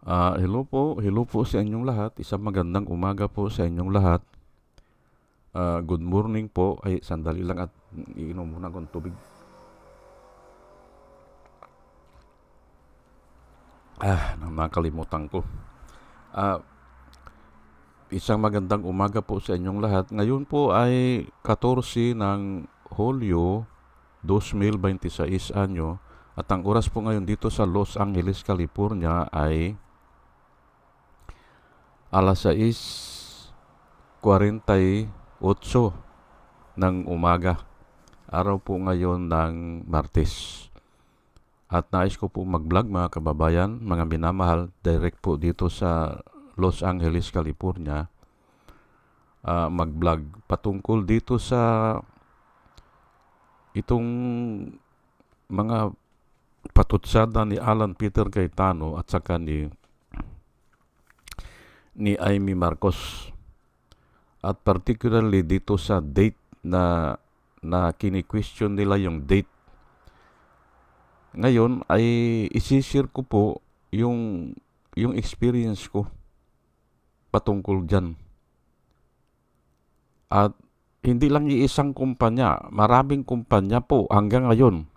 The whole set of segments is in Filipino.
Hello po sa inyong lahat. Isang magandang umaga po sa inyong lahat. Good morning po. Ay, sandali lang at iinom muna akong tubig. Nakalimutan ko. Ah, Isang magandang umaga po sa inyong lahat. Ngayon po ay 14 ng Hulyo 2026 anyo at ang oras po ngayon dito sa Los Angeles, California ay alas 6:48 ng umaga. Araw po ngayon ng Martes. At nais ko po mag-vlog mga kababayan, mga minamahal, direct po dito sa Los Angeles, California. Mag-vlog patungkol dito sa itong mga patutsada ni Alan Peter Cayetano at saka ni Amy Marcos. At particularly dito sa date na kini-question nila yung date. Ngayon ay isishare ko po yung experience ko patungkol dyan. At hindi lang iisang kumpanya, maraming kumpanya po hanggang ngayon.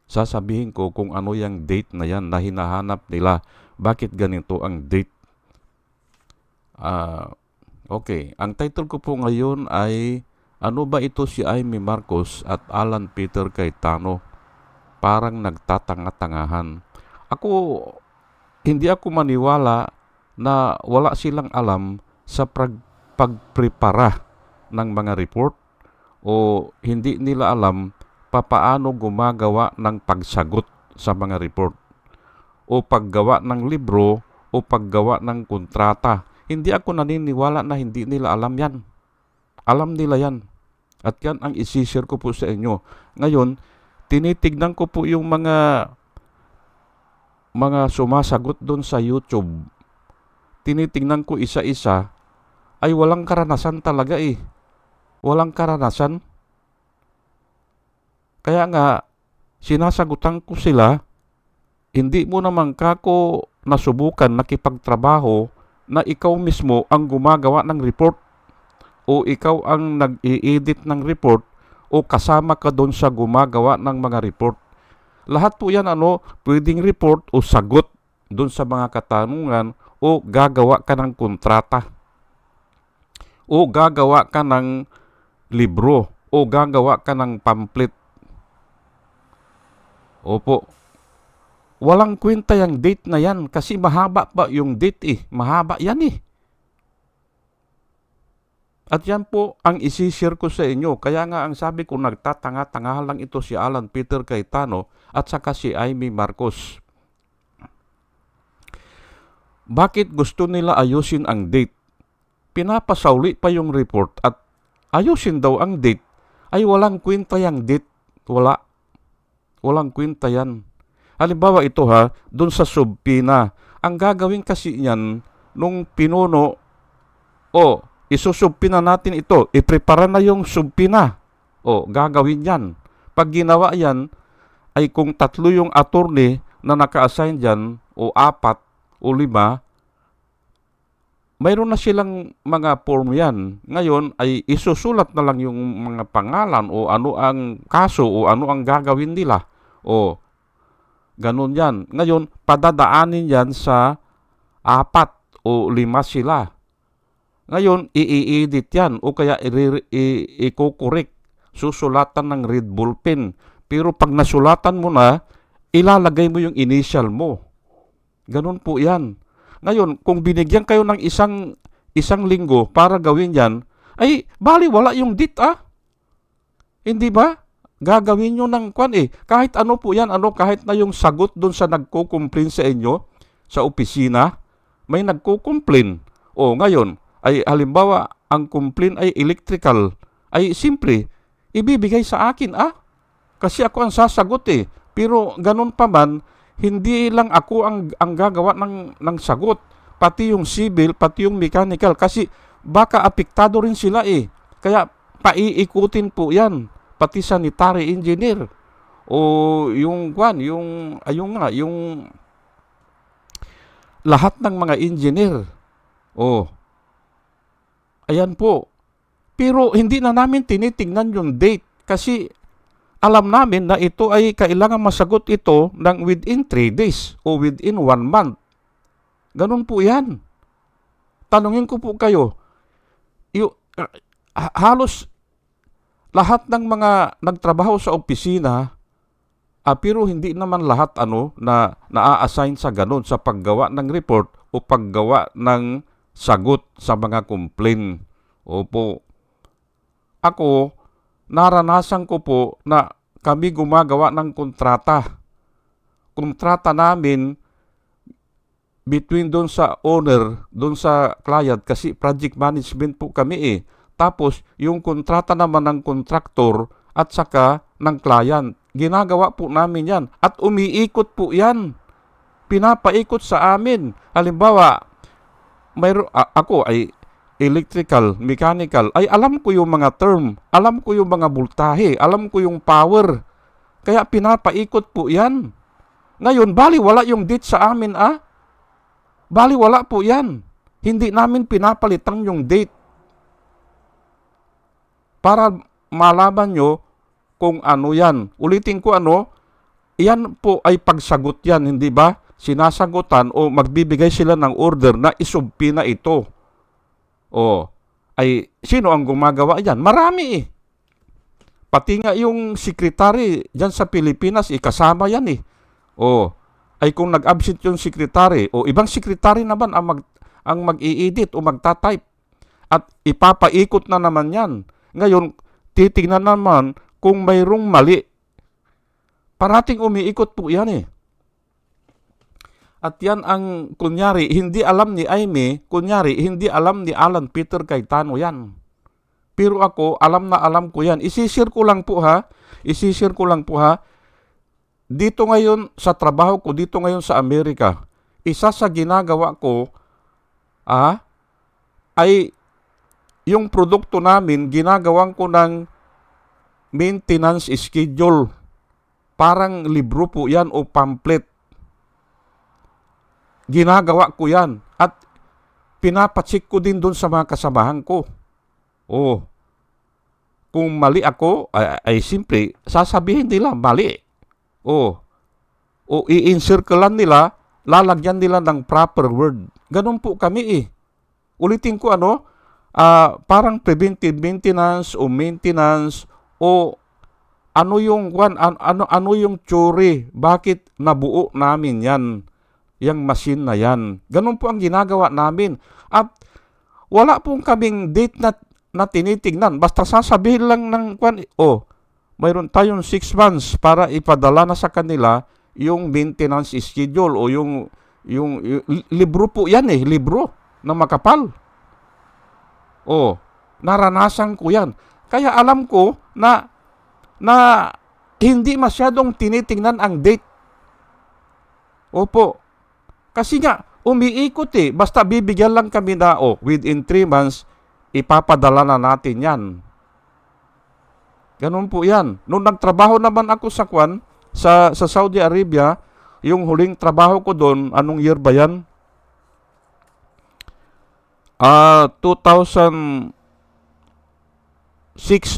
Sasabihin ko kung ano yung date na yan na hinahanap nila. Bakit ganito ang date? Okay, ang title ko po ngayon ay ano ba ito si Amy Marcos at Alan Peter Cayetano? Parang nagtatanga-tangahan. Hindi ako maniwala na wala silang alam sa pagprepara ng mga report o hindi nila alam papaano gumagawa ng pagsagot sa mga report o paggawa ng libro o paggawa ng kontrata. Hindi ako naniniwala na hindi nila alam yan. Alam nila yan. At yan ang isishare ko po sa inyo. Ngayon, tinitignan ko po yung mga sumasagot doon sa YouTube. Tinitingnan ko isa-isa, ay walang karanasan talaga eh. Walang karanasan. Kaya nga, sinasagutan ko sila, hindi mo naman kako nasubukan nakipagtrabaho na ikaw mismo ang gumagawa ng report o ikaw ang nag-i-edit ng report o kasama ka doon sa gumagawa ng mga report. Lahat po yan pwedeng report o sagot doon sa mga katanungan o gagawa ka ng kontrata o gagawa ka ng libro o gagawa ka ng pamphlet. Opo, walang kwenta yung date na yan kasi mahaba pa yung date eh. Mahaba yan eh. At yan po ang isishare ko sa inyo. Kaya nga ang sabi ko, nagtatanga-tanga lang ito si Alan Peter Cayetano at saka si Amy Marcos. Bakit gusto nila ayusin ang date? Pinapasauli pa yung report at ayusin daw ang date. Ay walang kwenta yung date. Walang kwenta yan. Halimbawa ito dun sa subpina. Ang gagawin kasi niyan, nung pinuno, isusubpina natin ito. Iprepara na yung subpina. Gagawin yan. Pag ginawa yan, ay kung 3 yung attorney na naka-assign dyan, o 4, o 5, mayroon na silang mga form yan. Ngayon ay isusulat na lang yung mga pangalan o ano ang kaso o ano ang gagawin nila. Ganun yan. Ngayon, padadaanin yan sa 4 o 5 sila. Ngayon, i-edit yan o kaya i-correct. Susulatan ng red ballpen. Pero pag nasulatan mo na, ilalagay mo yung initial mo. Ganun po yan. Ngayon, kung binigyan kayo ng isang linggo para gawin yan, ay baliwala yung date Hindi ba? Gagawin nyo ng kahit ano po yan, kahit na yung sagot doon sa nagko-complain sa inyo, sa opisina, may nagko-complain. Ngayon, ay halimbawa, ang complaint ay electrical, ay simple, ibibigay sa akin kasi ako ang sasagot Pero ganun pa man, hindi lang ako ang gagawa ng sagot, pati yung civil, pati yung mechanical, kasi baka apektado rin sila Kaya paiikutin po yan, pati sanitary engineer o yung lahat ng mga engineer. Oh, ayan po. Pero hindi na namin tinitingnan yung date kasi alam namin na ito ay kailangan masagot ito ng within 3 days o within 1 month. Ganun po yan. Tanungin ko po kayo, halos lahat ng mga nagtrabaho sa opisina, pero hindi naman lahat na naa-assign sa ganun sa paggawa ng report o paggawa ng sagot sa mga complaint. Opo. Ako, naranasan ko po na kami gumagawa ng kontrata. Kontrata namin between doon sa owner, doon sa client, kasi project management po kami eh. Tapos, yung kontrata naman ng contractor at saka ng client. Ginagawa po namin yan. At umiikot po yan. Pinapaikot sa amin. Halimbawa, ako ay electrical, mechanical, ay alam ko yung mga term, alam ko yung mga voltahe, alam ko yung power. Kaya pinapaikot po yan. Ngayon, baliwala yung date sa amin Baliwala po yan. Hindi namin pinapalitan yung date. Para malaman nyo kung ano yan. Ulitin ko yan po ay pagsagot yan, hindi ba? Sinasagutan o magbibigay sila ng order na isubpi na ito. Ay sino ang gumagawa yan? Marami eh. Pati nga yung secretary dyan sa Pilipinas, kasama yan eh. Ay kung nag-absent yung secretary, ibang secretary naman ang mag-i-edit o magta-type. At ipapaikot na naman yan. Ngayon, titingnan naman kung mayroong mali. Parating umiikot po yan eh. At yan ang, kunyari, hindi alam ni Aimee, kunyari, hindi alam ni Alan Peter Cayetano yan. Pero ako, alam na alam ko yan. Isishare ko lang po ha. Dito ngayon sa trabaho ko, dito ngayon sa Amerika, isa sa ginagawa ko, ay yung produkto namin, ginagawan ko ng maintenance schedule. Parang libro po yan o pamphlet. Ginagawa ko yan. At pinapacheck ko din doon sa mga kasamahan ko. Kung mali ako, ay simple, sasabihin nila mali. I-encirclean nila, lalagyan nila ng proper word. Ganun po kami eh. Ulitin ko parang preventive maintenance o maintenance o ano yung theory, bakit nabuo namin yan, yung machine na yan. Ganun po ang ginagawa namin. At wala pong kaming date na tinitingnan. Basta sasabihin lang ng mayroon tayong 6 months para ipadala na sa kanila yung maintenance schedule o yung libro po yan eh, libro na makapal. Naranasan ko yan. Kaya alam ko na hindi masyadong tinitingnan ang date. Opo. Kasi nga, umiikot eh. Basta bibigyan lang kami na, within 3 months, ipapadala na natin yan. Ganun po yan. Nung nagtrabaho naman ako sa Saudi Arabia, yung huling trabaho ko doon, anong year ba yan? 2006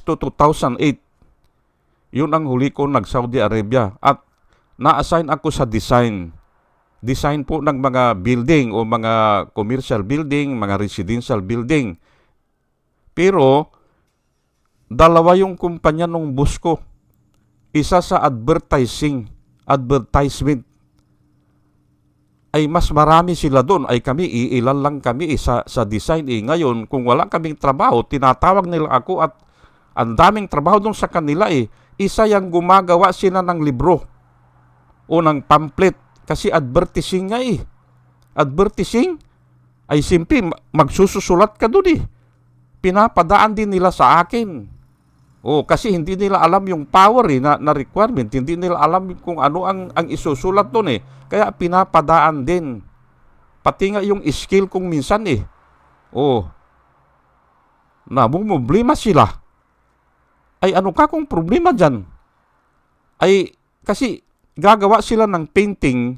to 2008. Yun ang huli ko nag-Saudi Arabia. At na-assign ako sa design. Design po ng mga building o mga commercial building, mga residential building. Pero, dalawa yung kumpanya nung boss ko. Isa sa advertisement. Ay mas marami sila doon. Ay kami, iilan lang kami sa design. Ngayon, kung wala kaming trabaho, tinatawag nila ako at ang daming trabaho doon sa kanila Isa yung gumagawa sila ng libro o ng pamphlet. Kasi advertising nga Advertising ay simple, magsusulat ka doon Pinapadaan din nila sa akin. Kasi hindi nila alam yung power na requirement. Hindi nila alam kung ano ang isusulat doon Kaya pinapadaan din. Pati nga yung skill kung minsan namumblema sila. Ay ano ka kung problema dyan? Ay kasi gagawa sila ng painting,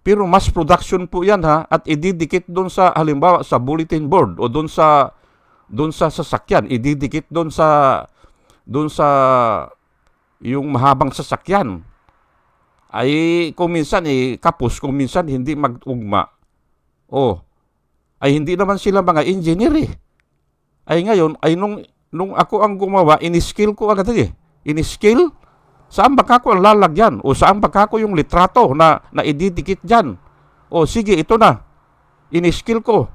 Pero mass production po yan ha, at ididikit doon sa, halimbawa sa bulletin board o doon sa sasakyan, ididikit doon sa yung mahabang sasakyan. Ay kung minsan kapos, kung minsan hindi mag-ugma. Ay hindi naman sila mga engineer Ay ngayon, ay nung ako ang gumawa, in-skill ko agad In-skill? Saan ba kako ang lalagyan? O saan ba kako yung litrato na ididikit dyan? O sige, ito na. In-skill ko.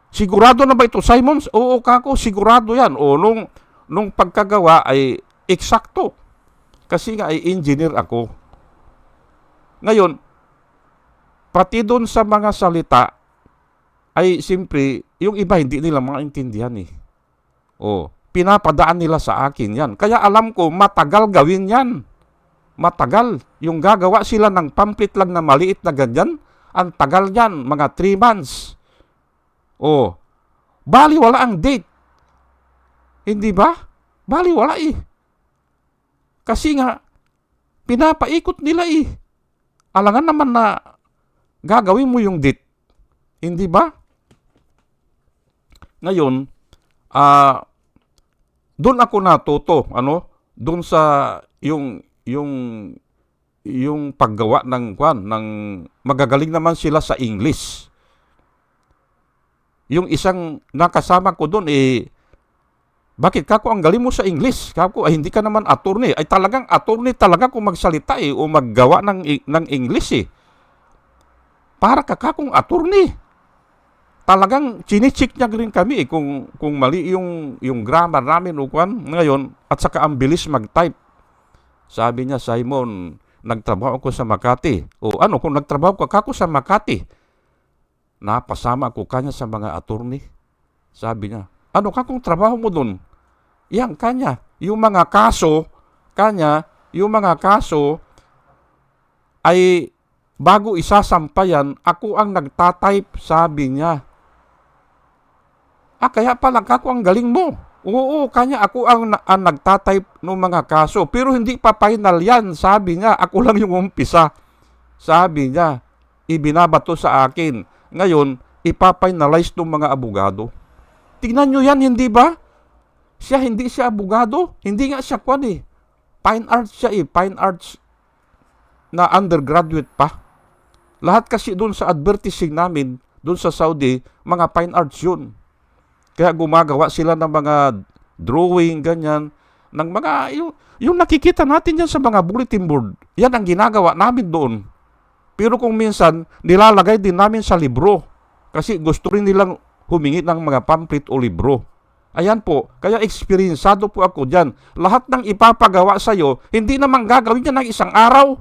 Sigurado na ba ito, Simons? Oo, kako, sigurado yan. O nung pagkagawa ay eksakto. Kasi nga ay engineer ako. Ngayon, pati doon sa mga salita, ay simpre, yung iba hindi nila maintindihan pinapadaan nila sa akin yan. Kaya alam ko, matagal gawin yan. Matagal. Yung gagawa sila ng pamphlet lang na maliit na ganyan, ang tagal yan, mga 3 months. Baliwala ang date. Hindi ba? Baliwala Kasi nga, pinapaikot nila Alangan naman na gagawin mo yung date. Hindi ba? Ngayon, doon ako natuto, doon sa yung paggawa ng magagaling naman sila sa English. Yung isang nakasama ko doon bakit kako ang galing mo sa English? Kako ay hindi ka naman attorney. Ay talagang attorney talaga kung magsalita o maggawa ng English Para kakakong attorney. Talagang chinichik niya rin kami kung mali yung grammar namin ngayon at saka ang bilis mag-type. Sabi niya, Simon, nagtrabaho ako sa Makati. Kung nagtrabaho ka kako sa Makati, napasama ko kanya sa mga attorney. Sabi niya, kakong trabaho mo doon? Yan, kanya. Yung mga kaso ay bago isasampayan, ako ang nagtatype, sabi niya. Kaya pala kako ang galing mo. Oo, kanya ako ang nagtatype ng mga kaso. Pero hindi pa final yan, sabi niya. Ako lang yung umpisa. Sabi niya, ibinabato sa akin. Ngayon, ipafinalize ng mga abogado. Tingnan nyo yan, hindi ba? Hindi siya abogado. Hindi nga siya Fine arts siya Fine arts na undergraduate pa. Lahat kasi doon sa advertising namin, doon sa Saudi, mga fine arts yun. Kaya gumagawa sila ng mga drawing, ganyan, ng mga, yung nakikita natin yan sa mga bulletin board. Yan ang ginagawa namin doon. Pero kung minsan, nilalagay din namin sa libro. Kasi gusto rin nilang humingi ng mga pamphlet o libro. Ayan po, kaya eksperyensado po ako dyan. Lahat ng ipapagawa sa'yo, hindi naman gagawin niya ng isang araw.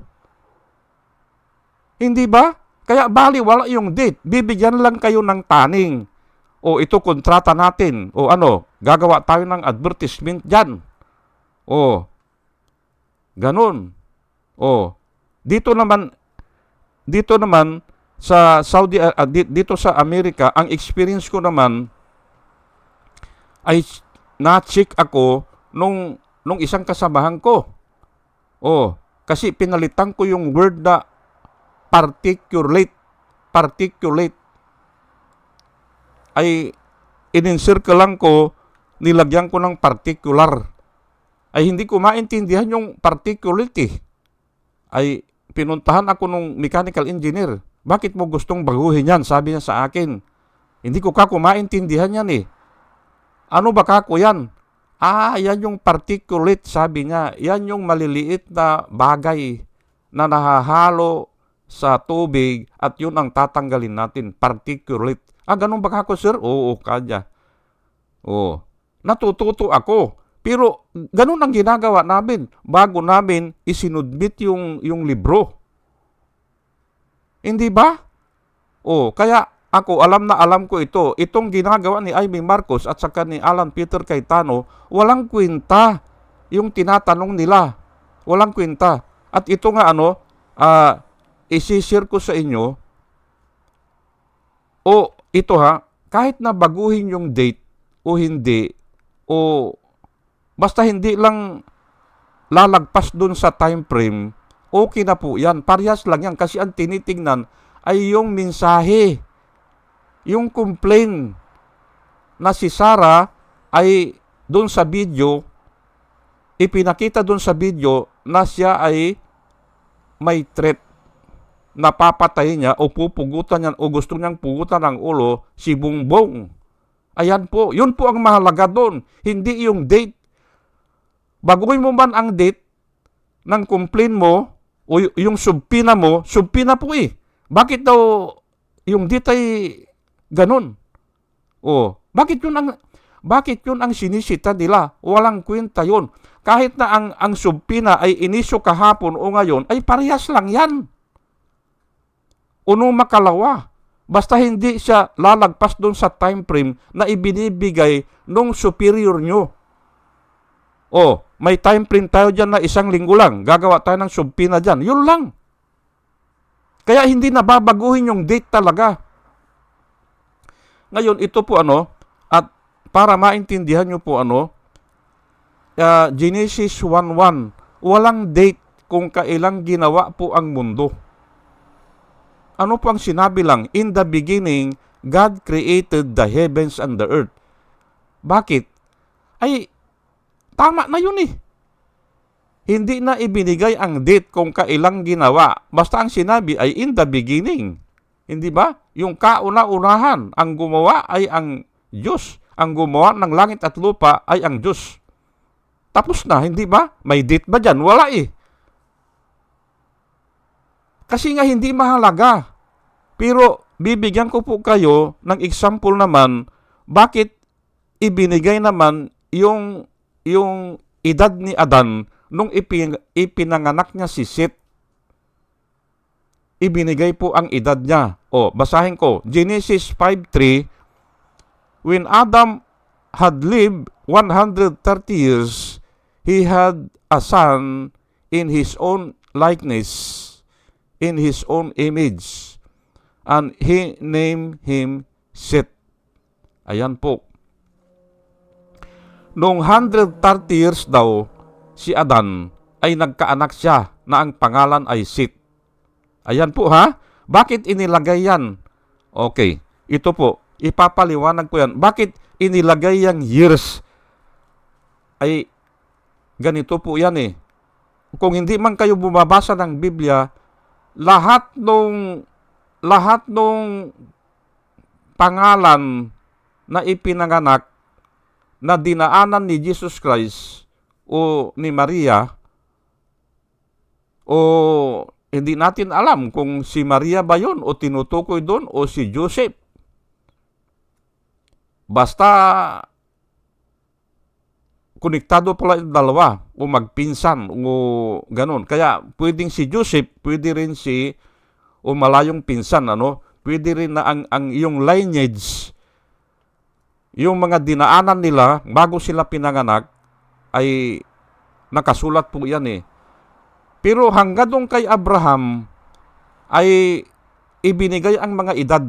Hindi ba? Kaya baliwala yung date. Bibigyan lang kayo ng taning. Ito kontrata natin. Gagawa tayo ng advertisement dyan. Ganun. Dito naman sa Saudi, dito sa Amerika, ang experience ko naman ay na-check ako nung isang kasamahan ko. Kasi pinalitan ko yung word na particulate. Ay in-encircle ko, nilagyan ko ng particular. Ay hindi ko maintindihan yung particulate Ay pinuntahan ako nung mechanical engineer. Bakit mo gustong baguhin yan? Sabi niya sa akin. Hindi ko maintindihan yan Ano ba kako yan? Yan yung particulate, sabi niya. Yan yung maliliit na bagay na nahahalo sa tubig at yun ang tatanggalin natin. Particulate. Ganun ba kako, sir? Oo, kanya. Natututo ako. Pero ganun ang ginagawa namin. Bago namin isinudmit yung libro. Hindi ba? Kaya ako, alam ko ito. Itong ginagawa ni Amy Marcos at saka ni Alan Peter Cayetano, walang kwenta yung tinatanong nila. Walang kwenta. At ito nga isishare ko sa inyo. Ito kahit na baguhin yung date o hindi, basta hindi lang lalagpas dun sa time frame, okay na po yan. Parehas lang yan kasi ang tinitingnan ay yung mensahe. Yung complaint na si Sarah ay doon sa video, ipinakita doon sa video na siya ay may threat. Napapatay niya o pupugutan niya o gusto niyang pugutan ng ulo si Bongbong. Ayan po, yun po ang mahalaga doon. Hindi yung date. Baguhin mo man ang date ng complaint mo o yung subpina mo, subpina po eh. Bakit daw yung date ay ganun? O, bakit yun ang sinisita nila? Walang kwenta yun. Kahit na ang subpina ay inisyo kahapon o ngayon, ay parehas lang yan. Unong makalawa. Basta hindi siya lalagpas doon sa time frame na ibinibigay nung superior nyo. O, may time frame tayo dyan na 1 linggo lang. Gagawa tayo ng subpina dyan. Yun lang. Kaya hindi nababaguhin yung date talaga. Ngayon, ito po at para maintindihan nyo po Genesis 1:1, walang date kung kailang ginawa po ang mundo. Ano po ang sinabi lang? In the beginning, God created the heavens and the earth. Bakit? Ay, tama na yun eh. Hindi na ibinigay ang date kung kailang ginawa. Basta ang sinabi ay in the beginning. Hindi ba? Yung kauna-unahan, ang gumawa ay ang Diyos. Ang gumawa ng langit at lupa ay ang Diyos. Tapos na, hindi ba? May date ba dyan? Wala eh. Kasi nga hindi mahalaga. Pero bibigyan ko po kayo ng example naman bakit ibinigay naman yung edad ni Adan nung ipinanganak niya si Seth. Ibinigay po ang edad niya. O, basahin ko. Genesis 5:3, when Adam had lived 130 years, he had a son in his own likeness, in his own image, and he named him Seth. Ayan po. Noong 130 years daw, si Adan ay nagkaanak siya na ang pangalan ay Seth. Ayan po ha. Bakit inilagay yan? Okay, ito po. Ipapaliwanag ko yan. Bakit inilagay yung years? Ay, ganito po yan eh. Kung hindi man kayo bumabasa ng Biblia, lahat nung pangalan na ipinanganak na dinaanan ni Jesus Christ o ni Maria, o hindi natin alam kung si Maria ba yun o tinutukoy doon o si Joseph. Basta konektado pala yung dalawa o magpinsan o ganun. Kaya pwedeng si Joseph, pwede rin si o malayong pinsan, pwede rin na ang yung lineage, yung mga dinaanan nila bago sila pinanganak ay nakasulat po yan eh. Pero hanggang doon kay Abraham ay ibinigay ang mga edad.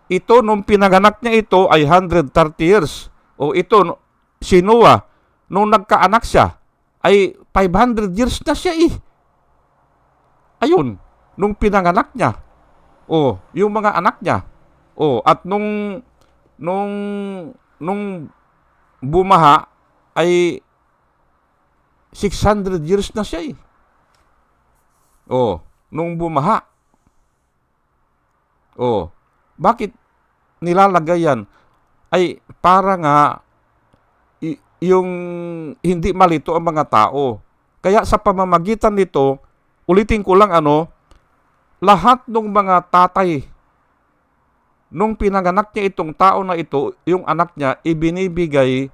Ito, nung pinanganak niya ito ay 130 years. O ito, si Noah, nung nagkaanak siya, ay 500 years na siya eh. Ayun, nung pinanganak niya. O, yung mga anak niya. O, at nung bumaha ay 600 years na siya eh. O, nung bumaha. O, bakit nilalagay yan? Ay, para nga yung hindi malito ang mga tao. Kaya sa pamamagitan nito, ulitin ko lang lahat ng mga tatay, nung pinanganak niya itong tao na ito, yung anak niya, ibinibigay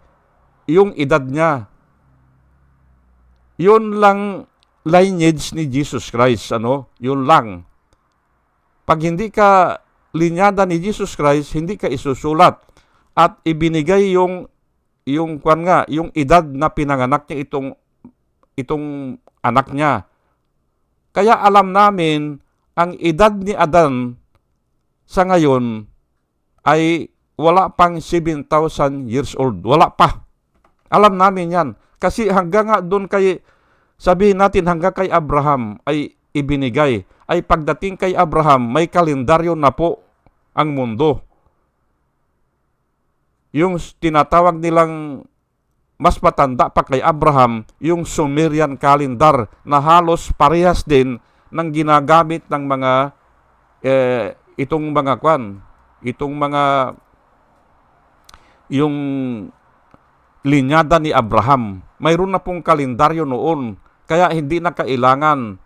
yung edad niya. Yun lang lineage ni Jesus Christ, yun lang. Pag hindi ka linyada ni Jesus Christ, hindi ka isusulat. At ibinigay yung edad na pinanganak niya itong anak niya. Kaya alam namin, ang edad ni Adan sa ngayon ay wala pang 7,000 years old. Wala pa. Alam namin yan. Kasi hanggang nga doon sabihin natin hanggang kay Abraham ay ibinigay. ay pagdating kay Abraham, may kalendaryo na po ang mundo. Yung tinatawag nilang mas matanda pa kay Abraham, yung Sumerian calendar na halos parehas din ng ginagamit ng mga itong mga yung linyada ni Abraham. Mayroon na pong kalendaryo noon, kaya hindi na kailangan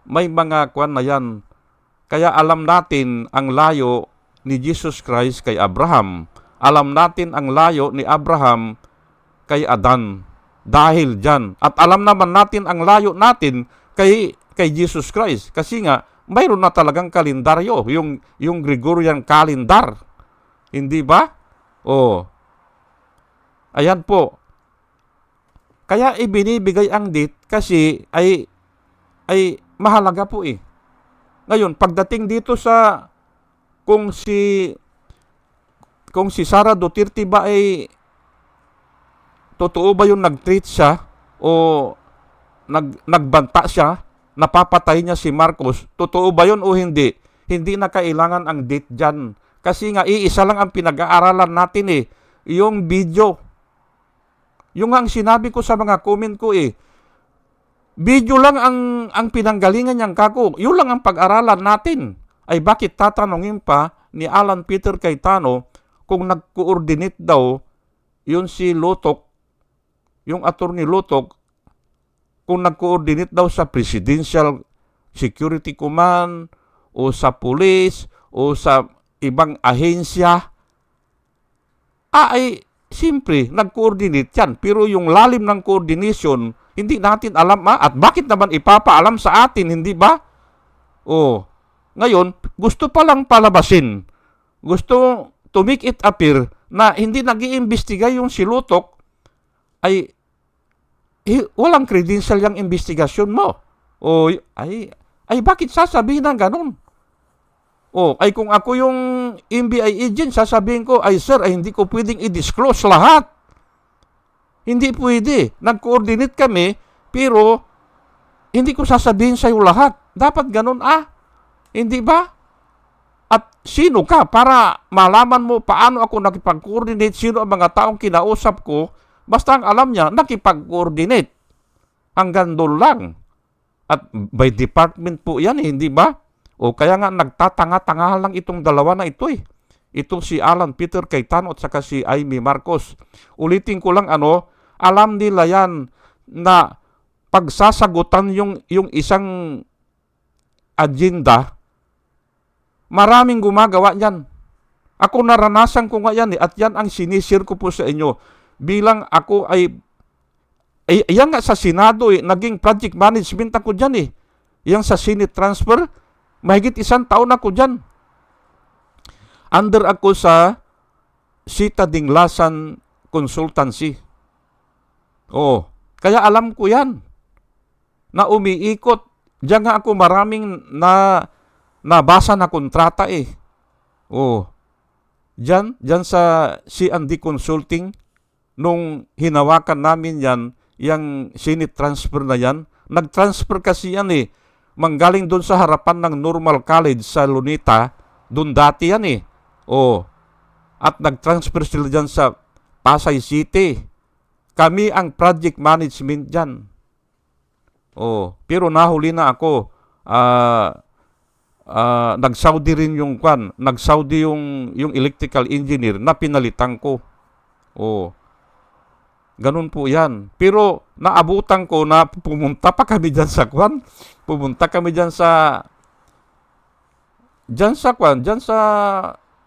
may mga na yan. Kaya alam natin ang layo ni Jesus Christ kay Abraham. Alam natin ang layo ni Abraham kay Adan dahil dyan. At alam naman natin ang layo natin kay Jesus Christ. Kasi nga, mayroon na talagang kalendaryo, yung Gregorian calendar. Hindi ba? Ayan po. Kaya ibinibigay ang date kasi ay mahalaga po eh. Ngayon, pagdating dito sa kung si Sara Duterte ba ay totoo ba yung nag-treat siya o nagbanta siya, napapatay niya si Marcos, totoo ba yun o hindi? Hindi na kailangan ang date dyan. Kasi nga, iisa lang ang pinag-aaralan natin eh, yung video. Yung ang sinabi ko sa mga comment ko eh, video lang ang pinanggalingan niyang kako. Yun lang ang pag-aralan natin. Ay bakit tatanungin pa ni Alan Peter Cayetano kung nag-coordinate daw yun si Lutok, yung attorney Lutok, kung nag-coordinate daw sa Presidential Security Command o sa police o sa ibang ahensya. Ay simpre, nag-coordinate yan. Pero yung lalim ng coordination, hindi natin alam at bakit naman ipapaalam sa atin, hindi ba? Ngayon, gusto palang palabasin. Gusto to make it appear na hindi nag-iimbestiga yung si Lutok, ay walang credential yung investigasyon mo. Ay bakit sasabihin ng ganun? Ay kung ako yung NBI agent, sasabihin ko, ay sir, ay hindi ko pwedeng i-disclose lahat. Hindi pwede. Nag-coordinate kami, pero hindi ko sasabihin sa'yo lahat. Dapat ganun Hindi ba? At sino ka para malaman mo paano ako nakipag-coordinate, sino ang mga taong kinausap ko, basta ang alam niya, nakipag-coordinate. Hanggang doon lang. At by department po yan, hindi ba? Kaya nga nagtatanga-tanga lang itong dalawa na ito eh. Itong si Alan Peter Cayetano at saka si Amy Marcos. Ulitin ko lang alam nila yan na pagsasagutan yung isang agenda, maraming gumagawa yan. Ako naranasan ko nga yan at yan ang sinishare ko po sa inyo. Bilang ako yan nga sa Senado naging project management ako dyan Yan sa Senate transfer, mahigit 1 taon ako dyan. Under ako sa Sita Dinglasan Consultancy. Kaya alam ko yan. Na umiikot. Diyan nga ako maraming nabasa na kontrata Diyan sa C&D Consulting, nung hinawakan namin yung Senate transfer na yan, nag-transfer kasi yan manggaling doon sa harapan ng Normal College sa Luneta, doon dati yan At nag-transfer sila dyan sa Pasay City. Kami ang project management dyan. Pero nahuli na ako. Nag-Saudi rin nag-Saudi yung electrical engineer na pinalitan ko. Ganun po yan. Pero naabutan ko na pumunta pa kami dyan sa Pumunta kami dyan sa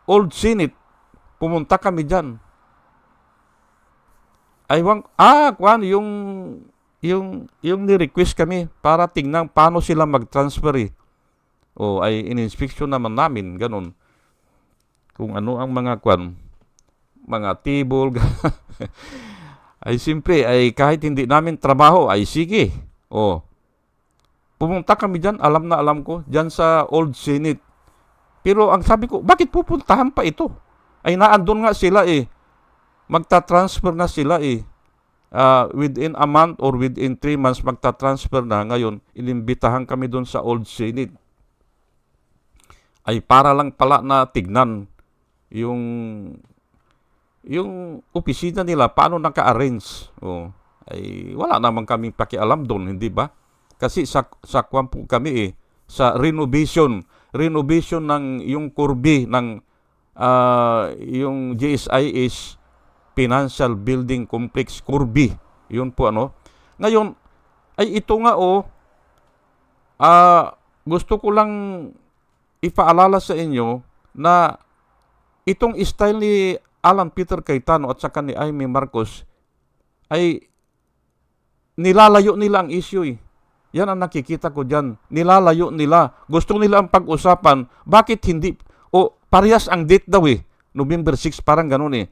Old Senate. Pumunta kami dyan. Yung ni-request kami para tingnan paano sila mag-transfer ay in-inspection naman namin, ganun. Kung ano ang mga mga table, ay simple, ay kahit hindi namin trabaho, ay sige. Pumunta kami dyan, alam na alam ko, dyan sa Old Senate. Pero ang sabi ko, bakit pupuntahan pa ito? Ay naandun nga sila magta-transfer na sila within a month or within 3 months magta-transfer na. Ngayon, inimbitahan kami doon sa Old Senate. ay para lang pala na tignan yung opisina nila, paano naka-arrange. Ay wala naman kaming pakialam doon, hindi ba? Kasi sa kwan po kami sa renovation ng yung kurbi ng yung GSI is Financial Building Complex Kurbi. Yun po Ngayon, ay ito nga gusto ko lang ipaalala sa inyo na itong style ni Alan Peter Cayetano at saka ni Aimee Marcos ay nilalayo nila ang issue. Yan ang nakikita ko dyan. Nilalayo nila. Gusto nila ang pag-usapan. Bakit hindi? Parehas ang date daw November 6, parang ganun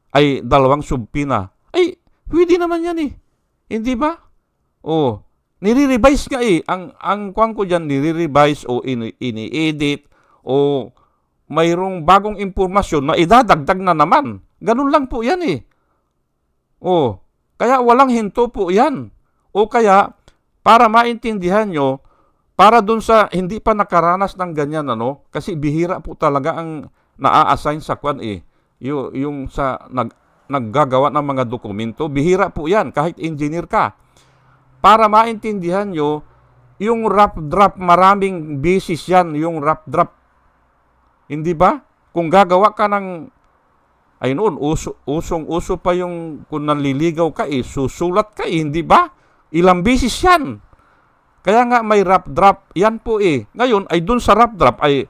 Ay 2 subpina. Ay, pwede naman yan Hindi ba? Nire-revise nga Ang kuwan ko dyan, nire-revise o ini-edit o mayroong bagong impormasyon na idadagdag na naman. Ganun lang po yan Kaya walang hinto po yan. Kaya, para maintindihan nyo, para dun sa hindi pa nakaranas ng ganyan, kasi bihira po talaga ang naa-assign sa kwan yung sa naggagawa ng mga dokumento, bihira po yan, kahit engineer ka. Para maintindihan nyo, yung rough draft, maraming basis yan, yung rough draft. Hindi ba? Kung gagawa ka ng, ay noon, usong-uso pa yung, kung nanliligaw ka susulat ka hindi ba? Ilang basis yan. Kaya nga may rough draft, yan po Ngayon, ay dun sa rough draft, ay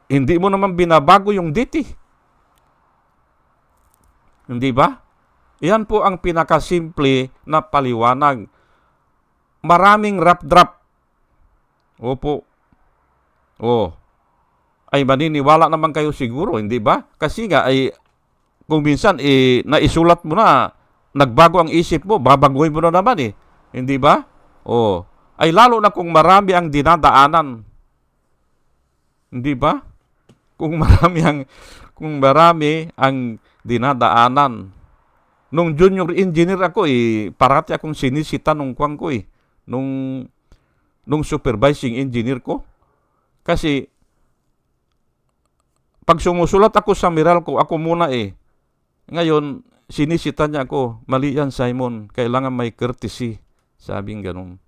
hindi mo naman binabago yung date Hindi ba? Yan po ang pinakasimple na paliwanag. Maraming rough draft. Opo. Ay maniniwala naman kayo siguro, hindi ba? Kasi nga ay kung minsan naisulat mo na, nagbago ang isip mo, babaguhin mo na naman Hindi ba? Ay lalo na kung marami ang dinadaanan. Hindi ba? Kung marami ang dinadaanan. Nung junior engineer ako parati akong sinisita nung kwan ko nung supervising engineer ko. Kasi pag sumusulat ako sa Meralco, ako muna Ngayon, sinisita niya ako, mali yan Simon, kailangan may courtesy. Sabing ganun.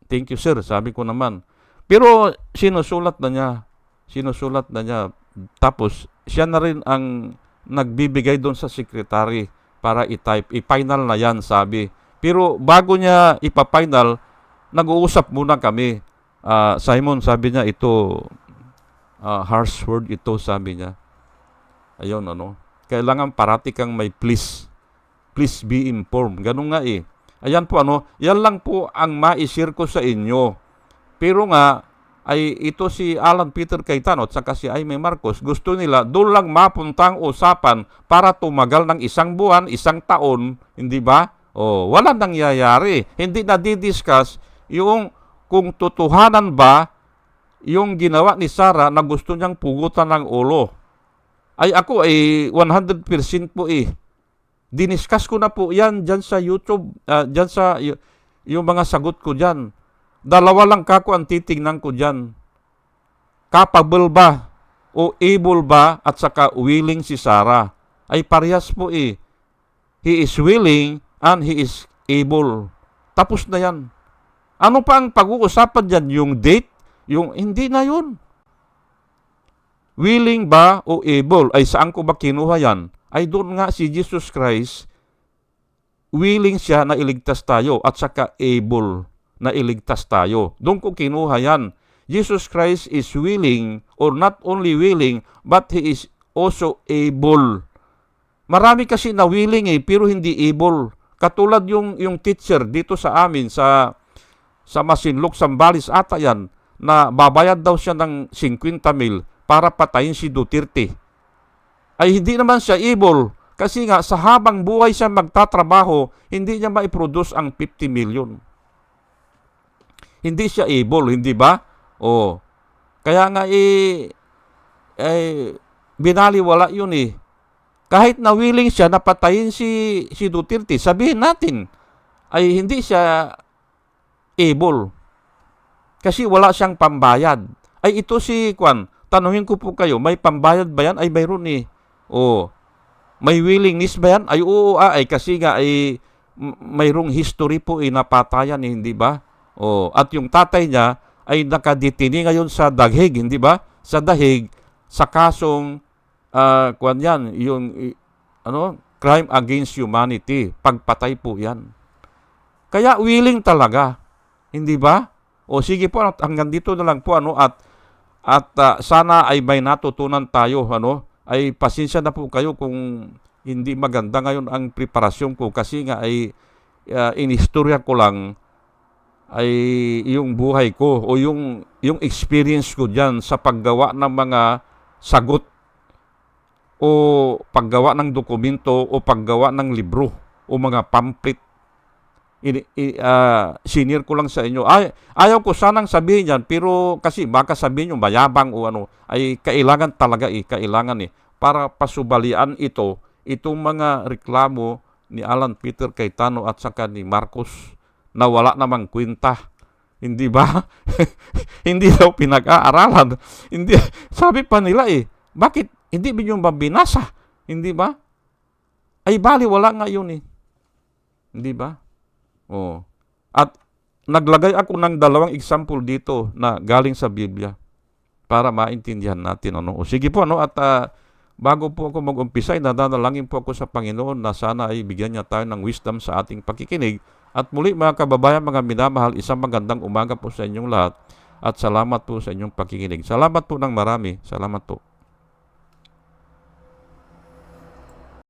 Thank you sir, sabi ko naman. Pero sinusulat na niya. Tapos, siya na rin ang nagbibigay doon sa secretary para i-type. I-final na yan, sabi. Pero bago niya ipa-final, nag-uusap muna kami. Simon, sabi niya, ito, harsh word ito, sabi niya. Ayun, kailangan parati kang may please. Please be informed. Ganun nga Ayan po, yan lang po ang ma-share ko sa inyo. Pero nga, ay ito si Alan Peter Cayetano at saka si Aimee Marcos, gusto nila doon lang mapuntang usapan para tumagal ng 1 buwan, 1 taon, hindi ba? Wala nangyayari. Hindi na didiscuss yung kung totohanan ba yung ginawa ni Sarah na gusto niyang pugutan ng ulo. Ay ako 100% po diniscuss ko na po yan dyan sa YouTube, dyan sa yung mga sagot ko dyan. 2 lang kako ang titingnan ko dyan. Capable ba o able ba at saka willing si Sarah? Ay parehas po He is willing and he is able. Tapos na yan. Ano pa ang pag-uusapan dyan? Yung date? Yung hindi na yun. Willing ba o able? Ay saan ko ba kinuha yan? Ay doon nga si Jesus Christ, willing siya na iligtas tayo at saka able na iligtas tayo. Doon ko kinuha yan. Jesus Christ is willing or not only willing but He is also able. Marami kasi na willing pero hindi able. Katulad yung teacher dito sa amin sa Masinloc, Zambales ata yan, na babayad daw siya ng 50,000 para patayin si Duterte. Ay hindi naman siya able kasi nga sa habang buhay siya magtatrabaho, hindi niya maiproduce ang 50 million. Hindi siya able, hindi ba? Kaya nga binaliwala yun Kahit na willing siya na patayin si Duterte, sabihin natin, ay hindi siya able. Kasi wala siyang pambayad. Ay ito si Kwan, tanungin ko po kayo, may pambayad ba yan? Ay mayroon eh. O, may willingness ba yan? Ay oo, ay kasi nga ay mayroong history po napatayan eh, hindi ba? O, at yung tatay niya ay nakadetini ngayon sa dahig, hindi ba? Sa dahig, sa kasong, Kwan yan, yung, crime against humanity. Pagpatay po yan. Kaya willing talaga, hindi ba? O sige po, hanggang dito na lang po sana ay may natutunan tayo, ay pasensya na po kayo kung hindi maganda ngayon ang preparasyon ko kasi nga ay inistorya ko lang ay yung buhay ko o yung experience ko diyan sa paggawa ng mga sagot o paggawa ng dokumento o paggawa ng libro o mga pamphlet. Senior ko lang sa inyo. Ayaw ko sanang sabihin yan, pero kasi baka sabihin nyo mayabang o ay kailangan talaga kailangan para pasubalian itong mga reklamo ni Alan Peter Cayetano at saka ni Marcos na wala namang kwenta. Hindi ba? Hindi daw pinag-aaralan. Hindi, sabi pa nila bakit hindi niyo ba binasa? Hindi ba? Ay bali, wala nga yun Hindi ba? Oh. At naglagay ako ng 2 example dito na galing sa Biblia para maintindihan natin. O sige po, at bago po ako mag-umpisa, nadadalangin po ako sa Panginoon na sana ay bigyan niya tayo ng wisdom sa ating pakikinig. At muli mga kababayan, mga minamahal, isang magandang umaga po sa inyong lahat at salamat po sa inyong pakikinig. Salamat po ng marami. Salamat po.